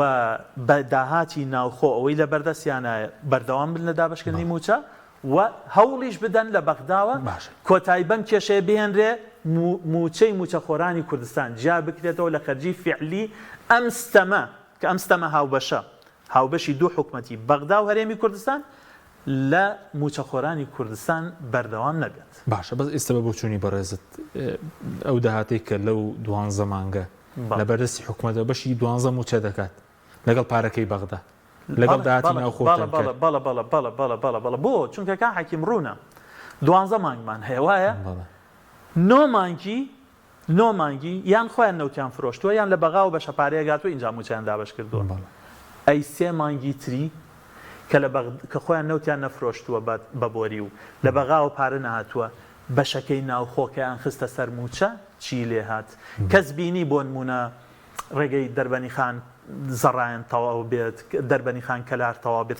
بە داهاتی ناوخۆ ئەوەی لە بەردەستیانە بەردەوام بن لە دابشکردنی موچە و هەوڵیش بدەن لە بەغداوە کۆتایی بەم کێشەیە بێنرێ موچەی موچەخۆرانی کوردستان جا بکرێتەوە لە خەرجی فعلی ئەم ستەمە کە ئەم ستەمە هاوبەشی 2 حکومەتی بەغدا و هەرێمی کوردستان لە موچەخۆرانی کوردستان بەردەوام نەبێت باشە بەس ئێستا بە بۆچوونی بەڕێزت ئەو داهاتێک کە لەو 12 مانگە لە بەردەستی حکومەتە بەشی 12 موچە دەکات لەگەڵ پارەکەی بەغدا لەگەڵ داهاتی ناوخۆ بەڵە بۆ چونکە کا حەکیم ڕوونە 12 مانگمان هەیە وایە 9 مانگی یان خۆیان نەوتیان فرۆشتووە یان لە بەغا و بە شەپارەیە گاتووە اینجا موچیان دابش کردووە ئەی 3 مانگی تری کە خۆیان نەوتیان نەفرۆشتووە بە بۆری و لە بەغا و پارە نەهاتووە بەشەکەی ناوخۆکەیان خستە سەر موچە چی لێ هات کەس بینی بۆ نمونە ڕێگەی دەربەنی خان زەڕایەن تەواو بێت دەربەنی خان کەلار تەواو بێت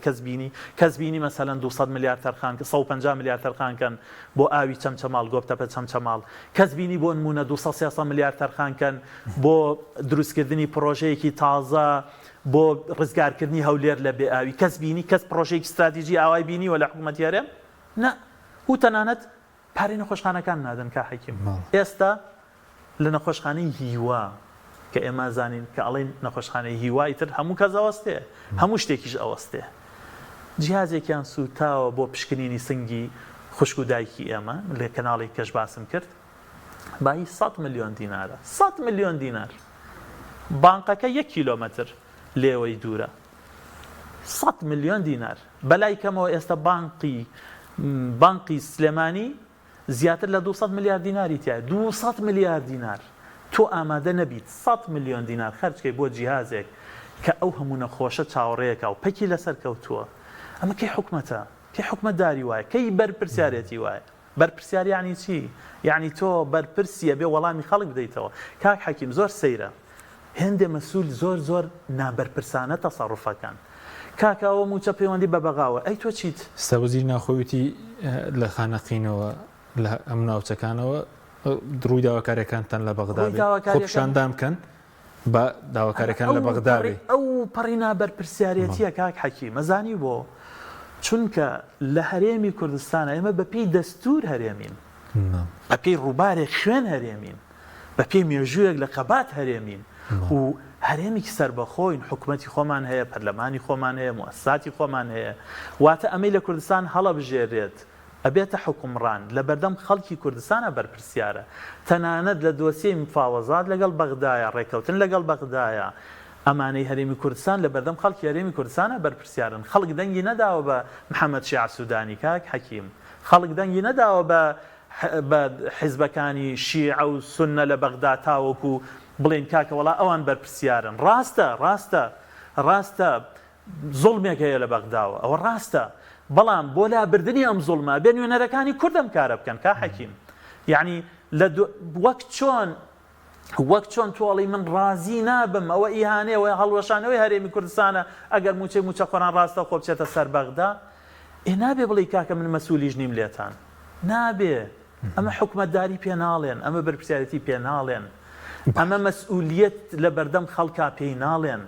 کەس بینی مەسەلەن 200 ملیار تەرخان 150 ملیار تەرخانکەن بۆ ئاوی چەمچەماڵ گۆبتەپە چەمچەماڵ کەس بینی بۆ نمونە 200-300 ملیار تەرخانکەن بۆ دروستکردنی پرۆژەیەکی تازە بۆ ڕزگارکردنی هەولێر لە بێ ئاوی کەس بینی کەس پرۆژەیەکی استراتیژی ئاوای بینی و لە حکوومەتیارێ نە و تەنانەت پارەی نەخۆشخانەکان نادەن کا حەکیم ئێستا لە نەخۆشخانەی هیوا کە ئێمە زانین کە ئەڵێن نەخۆشخانەی هیوای تر هەموو کەس ئەوەستێ هەموو شتێکیش ئەوەستێ جیهازێکیان سوتاوە بۆ پشکنینی سنگی خوشک و دایکی ئێمە لێ کەناڵی کەش باسم کرد بای 100 ملیۆن دینارە 100 ملیۆن دینار بانقەکە 1 کیلۆمەتر لێوەی دوورە 100 ملیۆن دینار بەلای کەمەوە ئێستا بانقی سلێمانی زیاتر لە 200 میلیارد دیناری تایە 200 میلیارد دینار تۆ ئامادە نەبیت 100 ملیۆن دینار خەرجکەی بۆ جیهازێک کە ئەو هەموو نەخۆشە چاوەڕێیەکە و پەکی لەسەر کەوتووە ئەمە کەی حکومەتە کەی حکومەتداری وایە کەی بەرپرسیارەتی وایە بەرپرسیار یعنی چی یعنی تۆ بەرپرسیە بێ وەڵامی خەڵک بدەیتەوە کاک حەکیم زۆر سەیرە هێندێ مەسوول زۆر نابەرپرسانە تەسەڕوفەکان کاکەوە موچە پەیوەندی بە بەغاوە ئەی تۆ چیت سەوزیر ناخۆیەتی لە خانەقینەوە لە ئەم ناوچەکانەوە دروی داواکاریەکانتان لە بەغدا خۆپشاندام بکەن بە داواکاریەکان لە بەغداوێ ئەو پەڕی نابەرپرسیارەتیە کاک حەکیم مەزانی بۆ چونکە لە هەرێمی کوردستانە ئێمە بەپێی دەستور هەرێمین بەپێی ڕووبارێک خوێن هەرێمین بەپێی مێژوویەک لە قەبات هەرێمین و هەرێمێکی سربەخۆین حکومەتی خۆمان هەیە پەرلەمانی خۆمان هەیە موەسساتی خۆمان هەیە واتە ئەمەی لە کوردستان هەڵەبژێرێت ئەبێتە حکومڕان لە بەردەم خەڵکی کوردستانە بەرپرسیارە تەنانەت لە دۆسیەی مفاوەزات لەگەڵ بەغدایە ڕێکەوتن لەگەڵ بەغدایە ئەمانەی هەرێمی کوردستان لە بەردەم خەڵکی هەرێمی کوردستانە بەرپرسیارن خەڵک دەنگی نەداوە بە محەممەد شیع سوودانی کاک حەکیم خەڵک دەنگی نەداوە بە حیزبەکانی شیع و سونە لە بەغدا تاوەکو بڵێن کاکە وڵا ئەوان بەرپرسیارن ڕاستە زوڵمێک هەیە لە بەغداوە ئەوە ڕاستە بەڵام بۆ لابردنی ئەم زوڵمە بێ نوێنەرەکانی کوردم کارە بکەن کا حەکیم یعنی وەک چۆن تۆڵی من ڕازی نابم ئەوە ئیهانەیە هەڵوەشانەوەی هەرێمی کوردستانە ئەگەر موچە خۆران ڕاستە خۆ بچێتە سەر بەغدا نابێ بڵێ کاکە من مەسئولیش نیم لێتان نابێ ئەمە حکومەتداری پێ ناڵێن ئەمە بەرپرسیارەتی پێ ناڵێن ئەمە مەسئولیت لە بەردەم خەڵکا پێی ناڵێن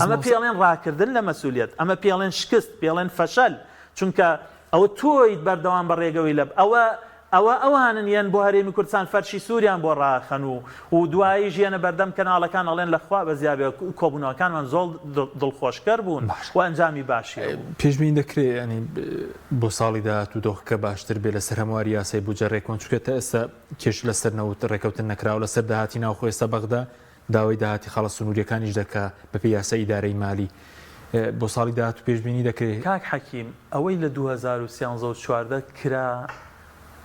ئەمە پێڵێن ڕاکردن لە مەسئولیت ئەمە پێڵێن شکست پێڵێن فەشەل چونکە ئەوە تۆیت بەردەوام بەڕێگەوەی لە ئەوانن یەن بۆ هەرێمی کوردستان فەرشی سووریان بۆ ڕاخەن و دوایی ژیانە بەردەم کەناڵەکان ئەڵێن لەخوا بە زیابێ کۆبوونەوەکانمان زۆر دڵخۆشکەر بوون و ئەنجامی باشی پێشبین دەکرێت ینی بۆ ساڵی داهاتوو دۆخەکە باشتر بێ لەسەر هەمواری یاسای بودجە ڕێکۆن چونکە ئێستا کێش لەسەر نەوت ڕێکەوتن نەکراوە لەسەر داهاتی ناوخۆ ئێستا بەغدا داوای داهاتی خەڵە سنووریەکانیش دەکا بەپێی یاسای ئیدارەی مالی بۆ ساڵی داهاتوو پێشبینی دەکرێت کاک حەکیم ئەوەی لە 2013 کرا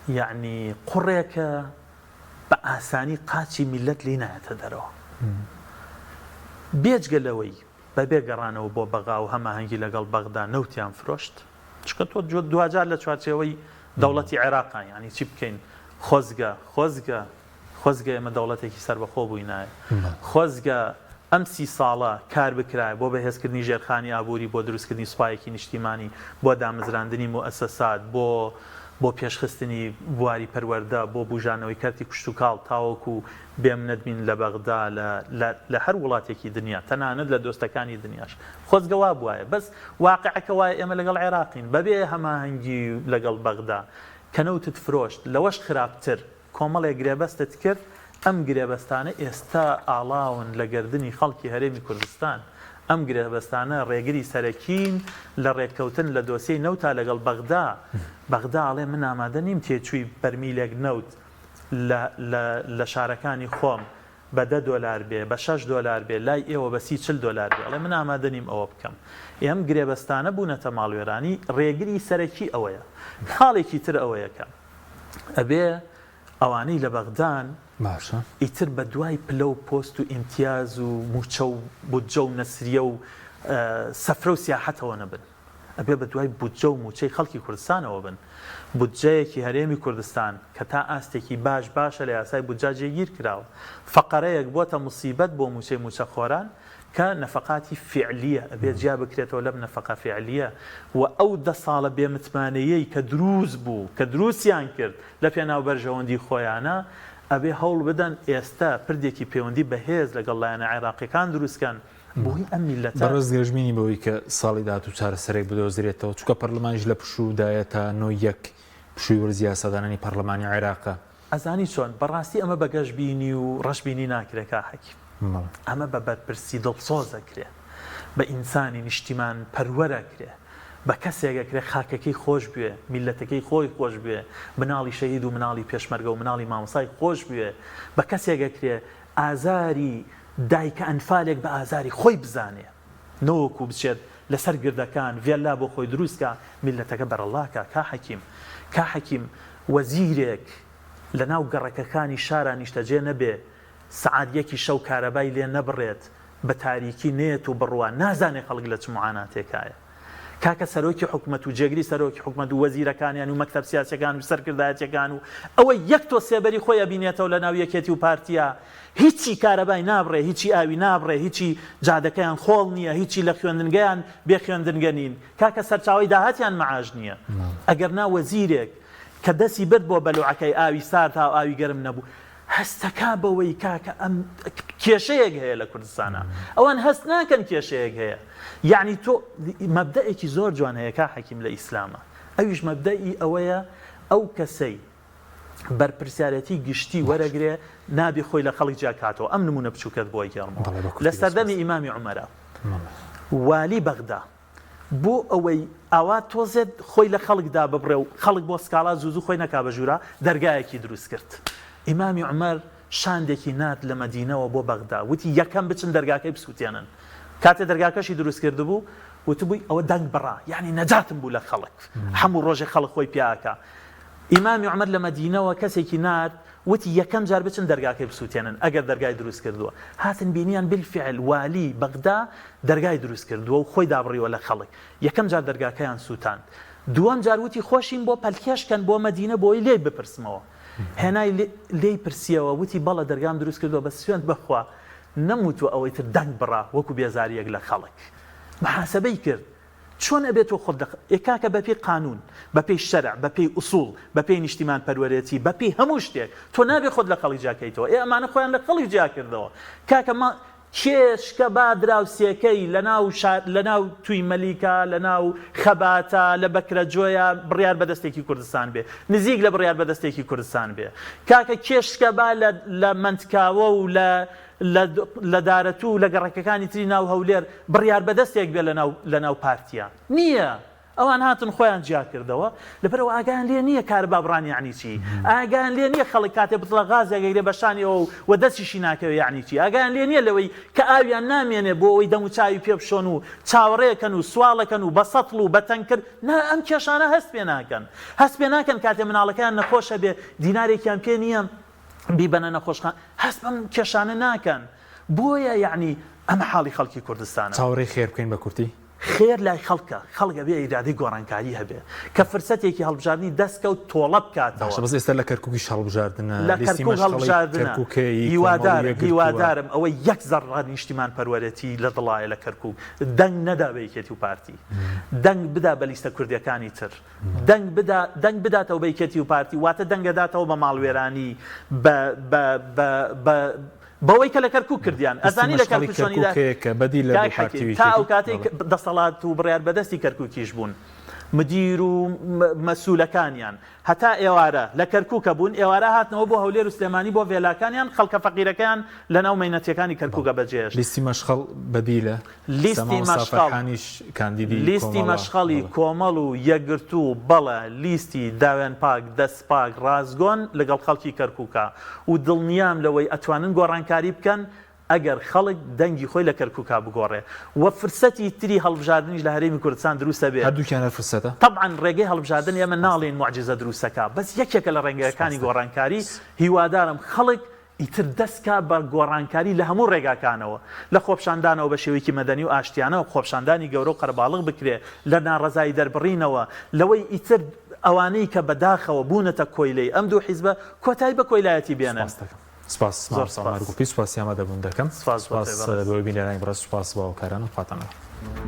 یعنی قوڕێکە بە ئاسانی قاچی میلەت لی نایەتە دەرەوە بێجگەلەوەی بەبێ گەڕانەوە بۆ بەغا و هەماهەنگی لەگەڵ بەغدا نەوتیان فرۆشت چکە تۆ دوجار لە چوارچێوەی دەوڵەتی عێراقان ینی چی بکەین خۆزگە ئێمە دەوڵەتێکی سەربەخۆ بووینایە خۆزگە ئەم 30 ساڵە کار بکرای بۆ بەهێزکردنی ژێرخانی ئابووری بۆ دروستکردنی سوپایەکی نیشتیمانی بۆ دامەزراندنی مؤسسات بۆ پێشخستنی بواری پەروەردە بۆ بوژانەوەی کارتی کوشت و کاڵ تاوەکو بێم نەدبین لە بەغدا لە هەر وڵاتێکی دنیا تەنانەت لە دۆستەکانی دنیاش خۆزگەوا بواە بەس واقعەکە وایە ئێمە لەگەڵ عێراقین بەبێ هەماهەنگی لەگەڵ بەغدا کەنەوتت فرۆشت لەوەش خراپتر کۆمەڵێک گرێبەستت کرد ئەم گرێبەستانە ئێستا ئاڵاون لە گردنی خەڵکی هەرێمی کوردستان ئەم گرێبەستانە ڕێگری سەرەکین لە ڕێککەوتن لە دۆسیەی نەوتا لەگەڵ بەغدا ئاڵێ من ئامادە نیم تێچووی بەرمیلێک نەوت لە شارەکانی خۆم بە $10 بێ بە $6 بێ لای ئێوە بە $40 بێ ئەڵێ من ئامادە نیم ئەوە بکەم ئەم گرێبەستانە بوونەتە ماڵوێرانی ڕێگری سەرەکی ئەوەیە خاڵێکی تر ئەوەیەکە ئەبێ ئەوانەی لە بەغدان باشە ئیتر بە دوای پلە و پۆست و ئیمتیاز و موچە و بودجە و نەسریە و سەفرە و سیاحەتەوە نەبن ئەبێ بە دوای بودجە و موچەی خەڵکی کوردستانەوە بن بودجەیەکی هەرێمی کوردستان کە تا ئاستێکی باشە لە یاسای بودجا جێگیر کراوە فەقەرەیەک بۆتە موسیبەت بۆ موچەی موچەخۆران کە نەفەقاتی فعلیە ئەبێ جیا بکرێتەوە لەم نەفەقە فعلیە و ئەو 10 ساڵە بێمتمانەیەی کە دروست بوو کە دروستیان کرد لە پێناو بەرژەوەندی خۆیانە ئەبێ هەوڵ بدەن ئێستا پردێکی پەیوەندی بەهێز لەگەڵ لایەنە عێراقیەکان دروستکەن بۆی ئەم میلەتە بەڕێز گەژمینی بەوەی کە ساڵی داهاتوو چارەسەرێک بدۆزرێتەوە چونکە پەرلەمانیش لە پشوودایە تا 91 پشووی وەرزی یاسادانانی پەرلەمانی عێراقە ئەزانی چۆن بەڕاستی ئەمە بە گەشتبینی و ڕەشببینی ناکرێت کا حەکیم ئەمە بە بەرپرسی دڵسۆزەکرێ بە ئینسانی نیشتیمان پەروەرەکرێ بە کەسێکەکرێ خاکەکەی خۆش بوێ میلەتەکەی خۆی خۆش بوێ مناڵی شەهید و مناڵی پێشمەرگە و مناڵی مامۆسای خۆش بوێ بە کەسێکەکرێ ئازاری دایکە ئەنفالێک بە ئازاری خۆی بزانێ نەوەکو بچێت لەسەر گردەکان ڤێلا بۆ خۆی دروستکە میلەتەکە بەرەڵاکە کا حەکیم وەزیرێک لە ناو گەڕەکەکانی شارە نیشتەجێ نەبێ سەعات 1 شەو کارەبای لێ نەبڕێت بە تاریکی نێت و بڕوان نازانێ خەڵک لە چ معاناتێکایە کاکە سەرۆکی حکومەت و جێگری سەرۆکی حکومەت و وەزیرەکانیان و مەکتەب سیاسیەکان و سەرکردایەتەکان و ئەوە یەک تۆ سێبەری خۆی ئەبینێتەوە لە ناو یەکێتی و پارتیا هیچی کارەبای نابڕێ هیچی ئاوی نابڕێ هیچی جادەکەیان خۆڵ نییە هیچی لە خوێندنگەیان بێ خوێندنگە نین کاکە سەرچاوی داهاتیان مەعاژ نییە ئەگەر نا وەزیرێک کە دەستی برد بۆ بەلوعەکەی ئاوی سارد تا ئاوی گەرم نەبوو هەستەکە بەوەی کاکە ئەم کێشەیەک هەیە لە کوردستانە ئەوان هەست ناکەن کێشەیەک هەیە یعنی تۆ مەبدەئێکی زۆر جوان هەیە کا حەکیم لە ئیسلامە ئەویش مەبدەئی ئەوەیە ئەو کەسەی بەرپرسیارەتی گشتی وەرەگرێ نابێ خۆی لە خەڵک جاکاتەوە ئەم نمونە بچووکەت بۆی گەڕمەوە لە سەردەمی ئیمامی عومەرە والی بەغدا بۆ ئەوەی ئاوا تۆزێت خۆی لە خەڵکدا ببڕێ و خەڵک بۆ سکاڵا زوو خۆی نەکا بە ژوورە دەرگایەکی دروست کرد ئیمامی عومەر شاندێکی نات لە مەدینەوە بۆ بەغدا وتی یەکەم بچن دەرگاکەی بسووتێنن کاتێ دەرگاکەشی دروست کرده بوو وتبووی ئەوە دەنگ بڕا یعنی نەجاتم بوو لە خەڵک هەموو ڕۆژێ خەڵک خۆی پیاکە ئیمامی عومەر لە مەدینەوە کەسێکی نات وتی یەکەم جار بچن دەرگاکەی بسووتێنن ئەگەر دەرگای دروست کردووە هاتن بینیان بالفعل والی بەغدا دەرگای دروست کردووە و خۆی دابڕیوە لە خەڵک یەکەم جار دەرگاکەیان سووتاند دووەم جار وتی خۆشین بۆ پەلکێشکەن بۆ مەدینە بۆی لێ بپرسمەوە هێنای لێی پرسیەوە وتی بەڵە دەرگام دروست کردووە بە سوێند بخوا نەموتوە ئەوەی تر دەنگ بڕا وەکو بێزاریەک لە خەڵک محاسبەی کرد چۆن ئەبێتەوە خۆت ئێکاکە بەپێی قانون بەپێی شەرع بەپێی ئوسوڵ بەپێی نیشتیمان پەروەرێتی بەپێی هەموو شتێک تۆ نابێ خۆت لە خەڵک جاکەیتەوە ئەمانە خۆیان لە خەڵک جا کردەوە کاکە کێشکە با دراوسێکەی لە ناو توی مەلیکە لە ناو خەباتە لە بەکرەجۆیە بڕیار بەدەستێکی کوردستان بێ نزیک لە بڕیار بەدەستێکی کوردستان بێ کاکە کێشکە با لە منتکاوە و لە دارەتوو و لە گەڕەکەکانی تری ناو هەولێر بڕیار بەدەستێک بێ لە ناو پارتیا نییە ئەوان هاتن خۆیان جیا کردەوە لەبەرەوە ئاگان لێ نییە کار بابڕان یعنی چی ئاگان لێ نییە خەڵک کاتێ بڵە غازێکێک لێ بەشانیەوە و دەستیشی ناکەوێت یعنی چی ئاگان لێ نییە لەوەی کە ئاویان نامێنێ بۆ ئەوەی دەم و چاوی پێ بشۆن و چاوەڕێکەن و سواڵەکەن و بە سەتڵ و بەتەنگ کرد نا ئەم کێشانە هەست پێ ناکەن کاتێ مناڵەکەیان نەخۆشە بێ دینارێکیان پێ نییە بیبەنە نەخۆشخان هەست بەم کێشانە ناکەن بۆیە یعنی ئەم حاڵی خەڵکی کوردستانە چاوەڕێی خێر بکەین بە کورتی خێر لای خەڵکە بێ ئیرادەی گۆڕانکاری هەبێ کە فرسەتێکی هەڵبژاردننی دەستکەوت تۆڵە بکاتەوە بەس ئێستا لە کەرکووکیش هەڵبژاردنە لە کەرکووک هەڵبژاردنە هیوادارم ئەوە یەک زەڕ نیشتیمان پەروەرەتی لە دڵایە لە کەرکووک دەنگ نەدا بە یەکێتی و پارتی دەنگ بدا بە لیستە کوردیەکانی تر دەنگ بداتەوە بە یەکێتی و پارتی واتە دەنگەداتەوە بە ماڵوێرانی بەوەی کە لە کەرکووک کردیان ئەزانی لە کەرکووکشۆنیدا تا ئەو کاتێک دەسەڵات و بڕیار بەدەستی کەرکووکیش بوون مدیر و مەسوولەکانیان هەتا ئێوارە لە کەرکووکە بوون ئێوارە هاتنەوە بۆ هەولێر و سلێمانی بۆ ڤێلاکانیان خەڵکە فەقیرەکەیان لە ناو مەینەتیەکانی کەرکووکە بەجێش لیستی مەشخەڵ بەدیلە لیستی مەشخەڵی کۆمەڵ و یەکگرتو و بەڵە لیستی داوێن پاک دەست پاک ڕازگۆن لەگەڵ خەڵکی کەرکووکە و دڵنیام لەوەی ئەتوانن گۆڕانکاری بکەن ئەگەر خەڵک دەنگی خۆی لە کەرکووکا بگۆڕێ و فرسەتی تری هەڵبژاردنیش لە هەرێمی کوردستان دروستە بێ هەردووکیانە فرسەتە طبعاً ڕێگەی هەڵبژاردن ئێمە ناڵێن موعجزە دروستەکە بەس یەکێکە لە ڕێگەکانی گۆڕانکاری هیوادارم خەڵک ئیتر دەستکا بە گۆڕانکاری لە هەموو ڕێگاکانەوە لە خۆپشاندانەوە بە شێوەیەکی مەدەنی و ئاشتیانەوە خۆپشاندانی گەورە و قەرەباڵغ بکرێ لە ناڕەزایی دەربڕینەوە لەوەی ئیتر ئەوانەی کە بەداخەوە بوونەتە کۆیلەی ئەم دوو حیزبە کۆتایی بە کۆیلایەتی بێنن سپاس زۆر ساڵ سپاسی ئەمە دەبوون دەکەم سپاس بۆ بینەرانی بەڕێز سپاس بۆ ئەو کاران و خواتانەوە